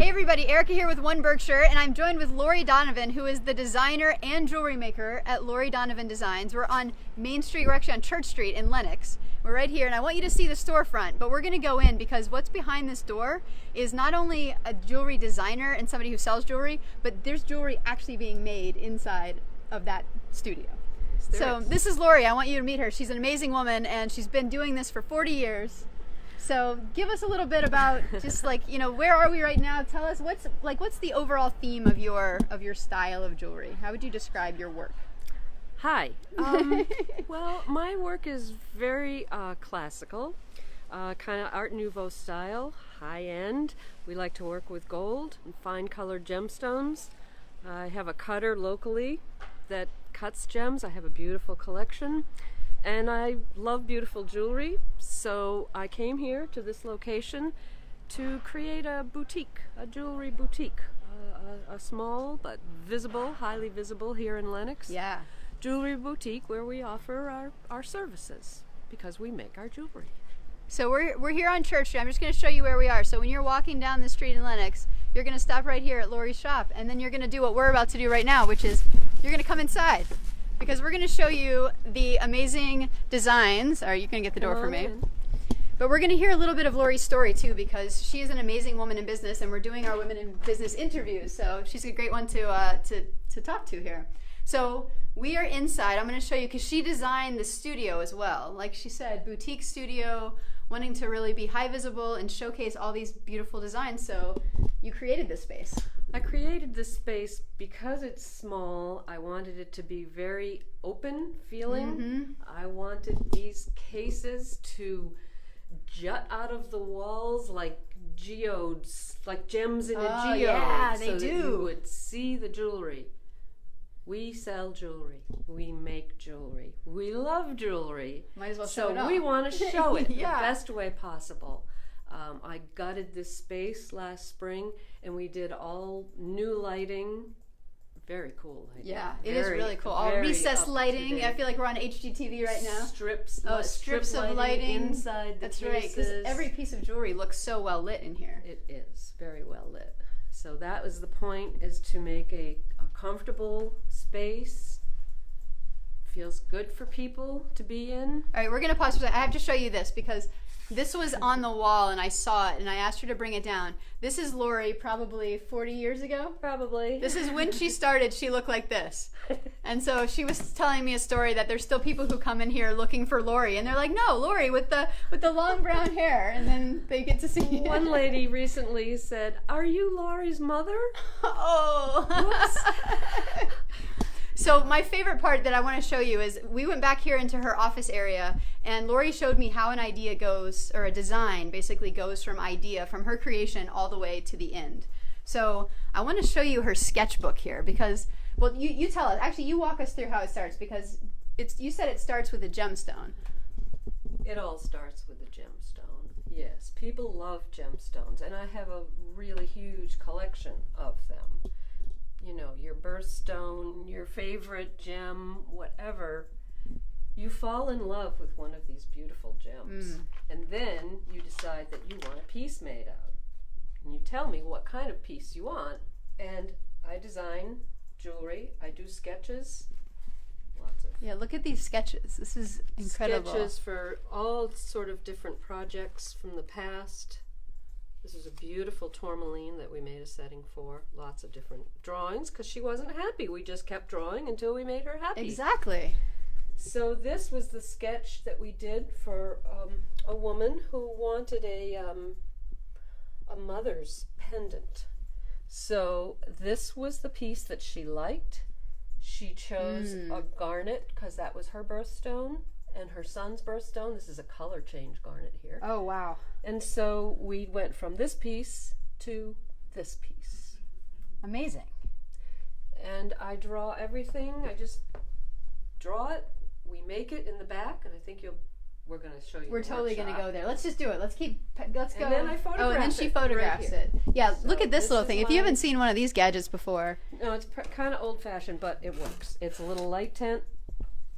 Hey everybody, Erica here with One Berkshire, and I'm joined with Laurie Donovan, who is the designer and jewelry maker at Laurie Donovan Designs. We're on Main Street, we're actually on Church Street in Lenox. We're right here, and I want you to see the storefront, but we're gonna go in because what's behind this door is not only a jewelry designer and somebody who sells jewelry, but there's jewelry actually being made inside of that studio. So this is Laurie. I want you to meet her. She's an amazing woman, and she's been doing this for 40 years. So give us a little bit about just like, you know, where are we right now? Tell us what's the overall theme of your style of jewelry? How would you describe your work? Hi. Well, my work is very classical, kind of Art Nouveau style, high end. We like to work with gold and fine colored gemstones. I have a cutter locally that cuts gems. I have a beautiful collection. And I love beautiful jewelry, so I came here to this location to create a boutique, a jewelry boutique, a small but visible, highly visible here in Lenox. Yeah. Jewelry boutique where we offer our services because we make our jewelry. So we're here on Church Street. I'm just going to show you where we are. So when you're walking down the street in Lenox, you're going to stop right here at Laurie's shop, and then you're going to do what we're about to do right now, which is you're going to come inside. Because we're going to show you the amazing designs. Or you can get the door for me. But we're going to hear a little bit of Laurie's story too, because she is an amazing woman in business, and we're doing our women in business interviews. So she's a great one to talk to here. So we are inside. I'm going to show you because she designed the studio as well. Like she said, boutique studio, wanting to really be high visible and showcase all these beautiful designs. So you created this space. I created this space because it's small. I wanted it to be very open feeling. Mm-hmm. I wanted these cases to jut out of the walls like geodes, like gems in a geode. Yeah, they so do. That you would see the jewelry. We sell jewelry. We make jewelry. We love jewelry. Might as well show it So off. we want to show it Yeah. the best way possible. I gutted this space last spring, and we did all new lighting. Very cool lighting. Yeah, it is really cool. All recessed lighting. I feel like we're on HGTV right now. Strips. Strips of lighting inside the That's cases. right, because every piece of jewelry looks so well lit in here. It is very well lit. So that was the point, is to make a comfortable space. Feels good for people to be in. All right, we're going to pause for a second. I have to show you this because this was on the wall and I saw it and I asked her to bring it down. This is Laurie probably 40 years ago. Probably. This is when she started. She looked like this. And so she was telling me a story that there's still people who come in here looking for Laurie, and they're like, no, Laurie with the long brown hair, and then they get to see One lady recently said, "Are you Laurie's mother?" Oh. Whoops. So my favorite part that I want to show you is we went back here into her office area, and Laurie showed me how an idea goes, or a design basically goes from idea, from her creation all the way to the end. So I want to show you her sketchbook here because, well, you tell us. Actually, you walk us through how it starts because you said it starts with a gemstone. It all starts with a gemstone. Yes, people love gemstones, and I have a really huge collection of them. You know, your birthstone, your favorite gem, whatever. You fall in love with one of these beautiful gems. And then you decide that you want a piece made out. And you tell me what kind of piece you want. And I design jewelry. I do sketches. Lots of Yeah, look at these sketches. This is incredible. sketches for all sort of different projects from the past. This is a beautiful tourmaline that we made a setting for. Lots of different drawings because she wasn't happy. We just kept drawing until we made her happy. Exactly. So this was the sketch that we did for a woman who wanted a mother's pendant. So this was the piece that she liked. She chose a garnet because that was her birthstone and her son's birthstone. This is a color change garnet here. Oh, wow. And so we went from this piece to this piece. Amazing. And I draw everything. I just draw it. We make it in the back, and I think we're going to show you. We're totally going to go there. Let's just do it. Let's go. And then I photograph Oh, and then she it photographs right it. Yeah, So look at this this little is thing. If you my- haven't seen one of these gadgets before. No, it's kind of old-fashioned, but it works. It's a little light tent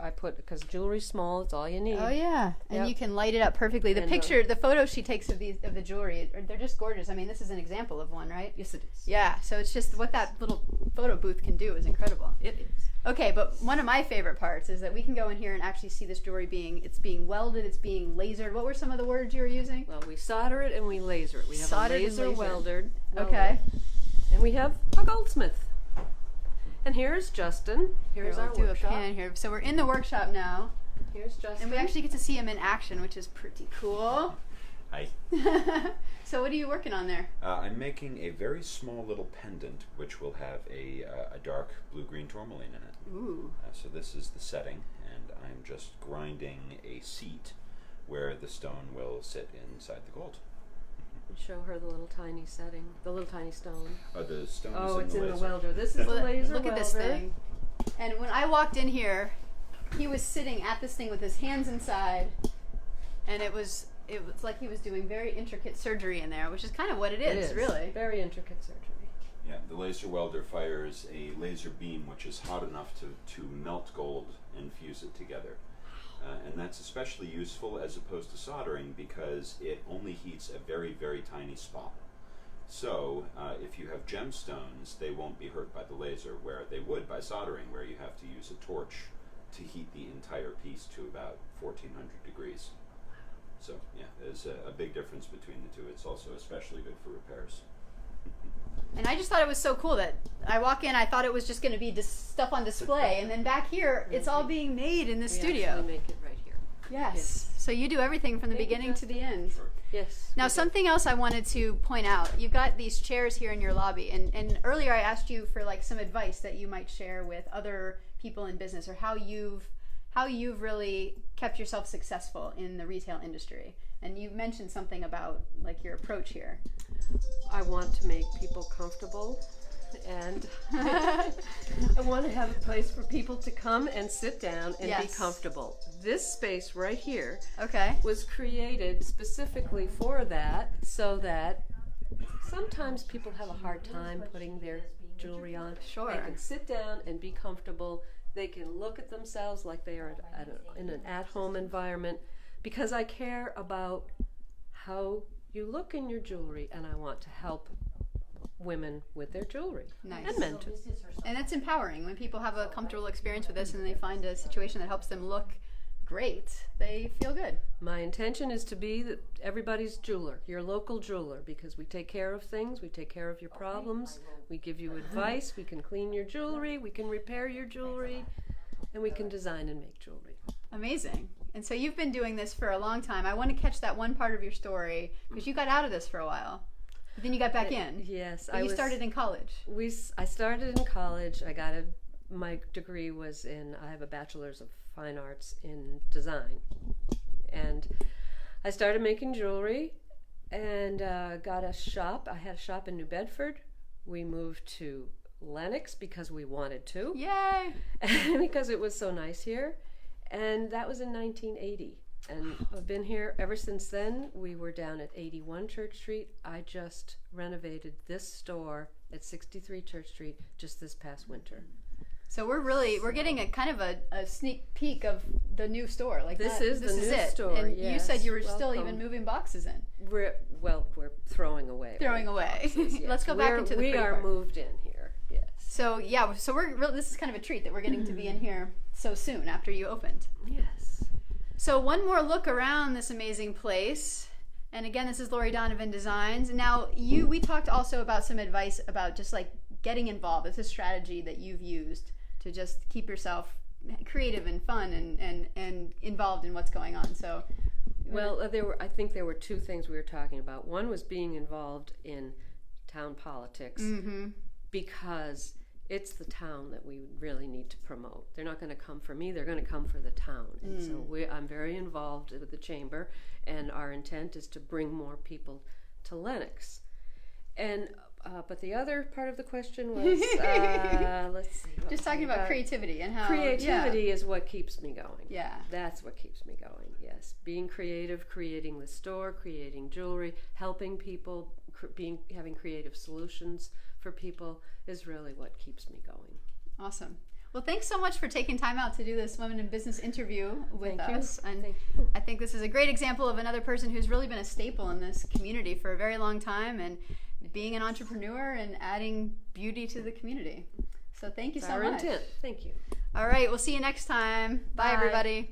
I put, because jewelry's small, it's all you need. Oh yeah, and Yep. you can light it up perfectly. The And, picture, the photos she takes of the jewelry, they're just gorgeous. I mean, this is an example of one, right? Yes, it is. Yeah. So it's just what that little photo booth can do is incredible. It is. Okay, but one of my favorite parts is that we can go in here and actually see this jewelry being welded, it's being lasered. What were some of the words you were using? Well, we solder it and we laser it. We have Soldered a and laser lasered. welder. Okay. And we have a goldsmith. And here's Justin. Here's Here, our we'll do workshop. a pan here. So we're in the workshop now, Here's Justin. and we actually get to see him in action, which is pretty cool. Hi. So what are you working on there? I'm making a very small little pendant which will have a dark blue-green tourmaline in it. Ooh. So this is the setting, and I'm just grinding a seat where the stone will sit inside the gold. Show her the little tiny setting, the little tiny stone. Oh, the stone Oh, is it's in the laser. welder. This is the Well, laser look welder. at this thing. And when I walked in here, he was sitting at this thing with his hands inside, and it was like he was doing very intricate surgery in there, which is kind of what it is. Really. Very intricate surgery. Yeah, the laser welder fires a laser beam which is hot enough to melt gold and fuse it together. And that's especially useful as opposed to soldering because it only heats a very, very tiny spot. So if you have gemstones, they won't be hurt by the laser, where they would by soldering, where you have to use a torch to heat the entire piece to about 1400 degrees. So yeah, there's a big difference between the two. It's also especially good for repairs. And I just thought it was so cool that I walk in, I thought it was just going to be stuff on display, and then back here, it's all being made in the We studio. actually make it right here. Yes. So you do everything from the Thank you, beginning to the end. Sure. Yes. Now, we do. something else I wanted to point out. You've got these chairs here in your lobby, and earlier I asked you for like some advice that you might share with other people in business, or how you've really kept yourself successful in the retail industry. And you mentioned something about like your approach here. I want to make people comfortable, and I want to have a place for people to come and sit down and Yes. be comfortable. This space right here Okay. was created specifically for that, so that sometimes people have a hard time putting their jewelry on. Sure. They can sit down and be comfortable. They can look at themselves like they are in an at-home environment, because I care about how you look in your jewelry, and I want to help women with their jewelry. Nice. And men too. And it's empowering when people have a comfortable experience with this and they find a situation that helps them look great. They feel good. My intention is to be everybody's jeweler, your local jeweler, because we take care of things, we take care of your problems, we give you advice, we can clean your jewelry, we can repair your jewelry, and we can design and make jewelry. Amazing. And so you've been doing this for a long time. I want to catch that one part of your story because you got out of this for a while, but then you got back in. Yes, But you started in college. I started in college. My degree was I have a bachelor's of fine arts in design, and I started making jewelry, and got a shop. I had a shop in New Bedford. We moved to Lenox because we wanted to, Yay! because it was so nice here, and that was in 1980. And I've been here ever since then. We were down at 81 Church Street. I just renovated this store at 63 Church Street just this past winter. So we're getting a kind of a sneak peek of the new store. Like This that, is this the is new it. store, And you said yes. you were still Welcome. even moving boxes in. We're throwing away. Throwing old away. boxes, yes. Let's go back into the We pretty are part. moved in here. Yes. So yeah, so this is kind of a treat that we're getting to be in here so soon after you opened. Yes. So one more look around this amazing place. And again, this is Laurie Donovan Designs. Now, we talked also about some advice about just like getting involved. It's a strategy that you've used to just keep yourself creative and fun and involved in what's going on. So, Well, I think there were two things we were talking about. One was being involved in town politics, because it's the town that we really need to promote. They're not going to come for me, they're going to come for the town. And so I'm very involved with the chamber, and our intent is to bring more people to Lenox. And but the other part of the question was, let's see. what just was talking it about creativity and how Creativity is what keeps me going. Yeah. That's what keeps me going, yes. Being creative, creating the store, creating jewelry, helping people, having creative solutions for people is really what keeps me going. Awesome. Well, thanks so much for taking time out to do this Women in Business interview with Thank you. us. And Thank you. I think this is a great example of another person who's really been a staple in this community for a very long time and being an entrepreneur and adding beauty to the community. So thank you so Our much. intent. Thank you. All right, we'll see you next time. Bye Bye. everybody.